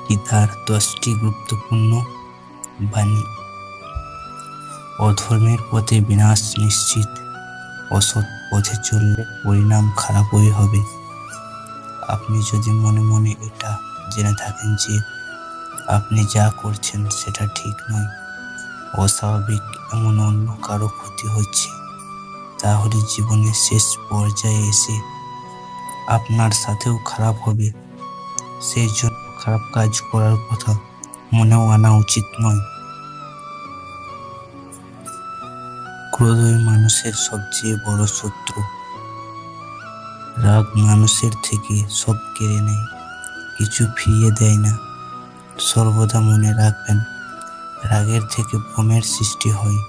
গীতার 10টি গুরুত্বপূর্ণ বাণী। অধর্মের পথে বিনাশ নিশ্চিত, অসৎ পথে চললে পরিণাম খারাপই হবে। আপনি যদি মনে মনে এটা জেনে থাকেন যে আপনি যা করছেন সেটা ঠিক নয়, অস্বাভাবিক, এমন অন্য কারো ক্ষতি হচ্ছে, তাহলে জীবনের শেষ পর্যায়ে এসে আপনার সাথেও খারাপ হবে। সেই জন্য খারাপ কাজ করার কথা মনেও আনা উচিত নয়। ক্রোধই মানুষের সবচেয়ে বড় শত্রু। রাগ মানুষের থেকে সব কেড়ে নেয়, কিছু ফিরিয়ে দেয় না। সর্বদা মনে রাখবেন, রাগের থেকে ভ্রমের সৃষ্টি হয়,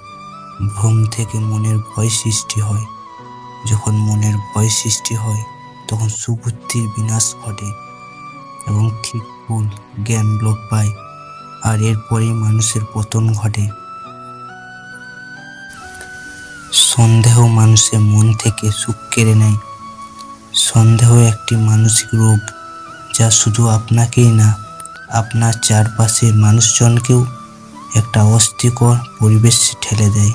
ভ্রম থেকে মনের ভয় সৃষ্টি হয়। যখন মনের ভয় সৃষ্টি হয় তখন সুবুদ্ধির বিনাশ ঘটে এবং ঠিক ভুল জ্ঞান লোপ পায়, আর এরপরেই মানুষের পতন ঘটে। সন্দেহ মানুষের মন থেকে সুখ কেড়ে নেয়। সন্দেহ একটি মানসিক রোগ, যা শুধু আপনাকেই না, আপনার চারপাশের মানুষজনকেও একটা অস্থিকর পরিবেশে ঠেলে দেয়।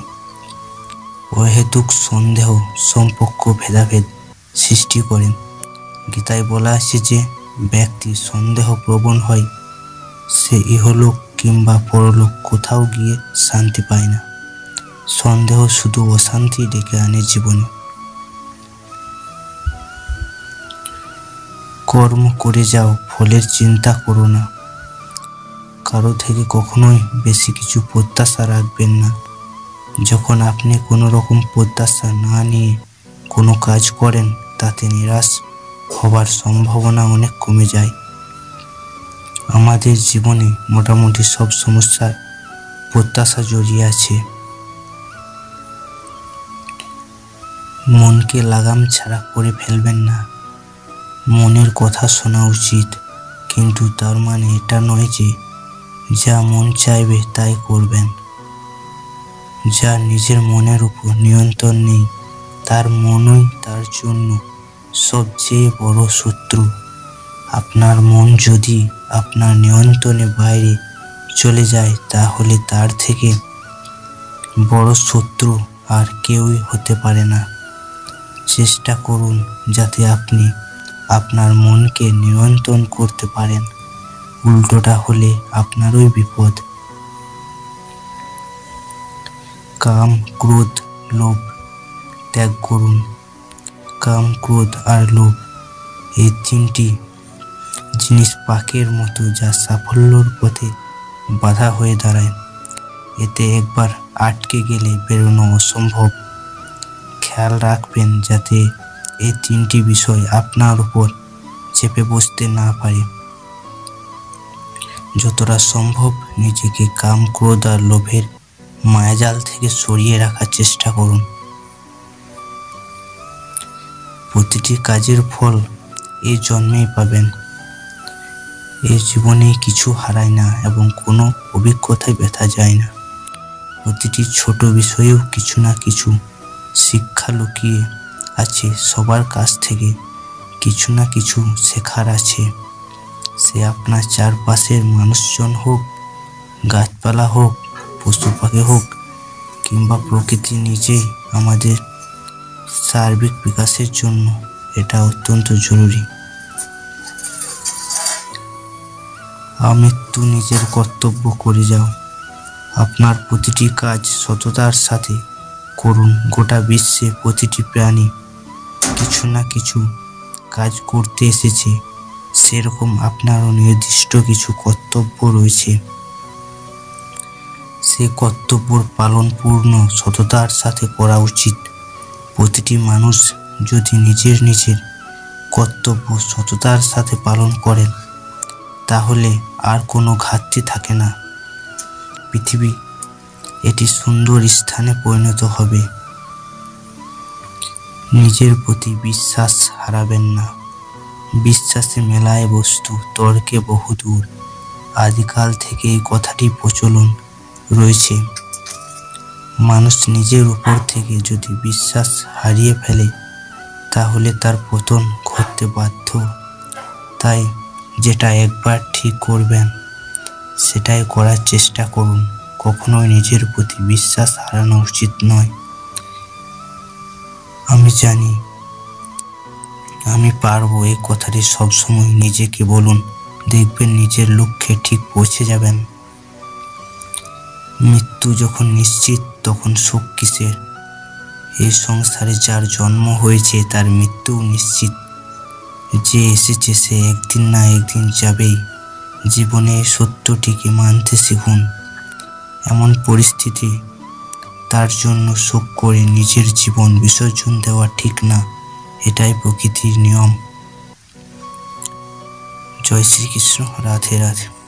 অহেতুক সন্দেহ সম্পর্ক ভেদাভেদ সৃষ্টি করে। গীতায় বলা আছে যে ব্যক্তি সন্দেহ প্রবণ হয়, সে ইহলোক কিংবা পরলোক কোথাও গিয়ে শান্তি পায় না। সন্দেহ শুধু অশান্তি ডেকে আনে জীবনে। কর্ম করে যাও, ফলের চিন্তা করো না। কারো থেকে কখনোই বেশি কিছু প্রত্যাশা রাখবেন না। যখন আপনি কোনো রকম প্রত্যাশা না নিয়ে কোনো কাজ করেন, তাতে নিরাশ হবার সম্ভাবনা অনেক কমে যায়। আমাদের জীবনে মোটামুটি সব সমস্যায় প্রত্যাশা জড়িয়ে আছে। মনকে লাগাম ছাড়া করে ফেলবেন না। মনের কথা শোনা উচিত, কিন্তু তার মানে এটা নয় যে যা মন চাইবে তাই করবেন। যার নিজের মনের উপর নিয়ন্ত্রণ নেই, তার মনই তার জন্য সবচেয়ে বড় শত্রু। আপনার মন যদি আপনার নিয়ন্ত্রণের বাইরে চলে যায়, তাহলে তার থেকে বড় শত্রু আর কেউই হতে পারে না। চেষ্টা করুন যাতে আপনি আপনার মনকে নিয়ন্ত্রণ করতে পারেন, উল্টোটা হলে আপনারই বিপদ। কাম, ক্রোধ, লোভ ত্যাগ করুন। কাম, ক্রোধ আর লোভ, এই তিনটি জিনিস পাকের মতো, যা সাফল্যর পথে বাধা হয়ে দাঁড়ায়। এতে একবার আটকে গেলে বেরোনো অসম্ভব। খেয়াল রাখবেন যাতে এই তিনটি বিষয় আপনার উপর চেপে বসতে না পারে। যতটা সম্ভব নিজেকে কাম, ক্রোধ আর লোভের মায়াজাল থেকে সরিয়ে রাখার চেষ্টা করুন। প্রতিটি কাজের ফল এই জন্মেই পাবেন। এই জীবনে কিছু হারায় না এবং কোনো অভিজ্ঞতায় ব্যথা যায় না। প্রতিটি ছোট বিষয়েও কিছু না কিছু শিক্ষা লুকিয়ে আছে। সবার কাছ থেকে কিছু না কিছু শেখার আছে। সে আপনার চারপাশের মানুষজন হোক, গাছপালা হোক, পশু পাখি হোক, কিংবা প্রকৃতি নিজেই। আমাদের সার্বিক বিকাশের জন্য এটা অত্যন্ত জরুরি। আমৃত্যু নিজের কর্তব্য করে যাও। আপনার প্রতিটি কাজ সততার সাথে করুন। গোটা বিশ্বে প্রতিটি প্রাণী কিছু না কিছু কাজ করতে এসেছে, সেরকম আপনারও নির্দিষ্ট কিছু কর্তব্য রয়েছে। সে কর্তব্যর পালন পূর্ণ সততার সাথে করা উচিত। প্রতিটি মানুষ যদি নিজের নিজের কর্তব্য সততার সাথে পালন করেন, তাহলে আর কোনো ঘাটতি থাকে না। পৃথিবী এটি সুন্দর স্থানে পরিণত হবে। নিজের প্রতি বিশ্বাস হারাবেন না। বিশ্বাসে মেলায় বস্তু, তর্কে বহুদূর। আদিকাল থেকে এই কথাটি প্রচলন রয়েছে। মানুষ নিজের উপর থেকে যদি বিশ্বাস হারিয়ে ফেলে, তাহলে তার পতন ঘটতে বাধ্য। তাই যেটা একবার ঠিক করবেন সেটাই করার চেষ্টা করুন। কখনোই নিজের প্রতি বিশ্বাস হারানো উচিত নয়। আমি জানি আমি পারবো, এই কথাটি সবসময় নিজেকে বলুন। দেখবেন নিজের লক্ষ্যে ঠিক পৌঁছে যাবেন। মৃত্যু যখন নিশ্চিত তখন শোক কিসের? এই সংসারে যার জন্ম হয়েছে তার মৃত্যু নিশ্চিত। যে এসেছে সে একদিন না একদিন যাবেই। জীবনে সত্যটিকে মানতে শিখুন। এমন পরিস্থিতি তার জন্য শোক করে নিজের জীবন বিসর্জন দেওয়া ঠিক না। এটাই প্রকৃতির নিয়ম। জয় শ্রীকৃষ্ণ। রাধে রাধে।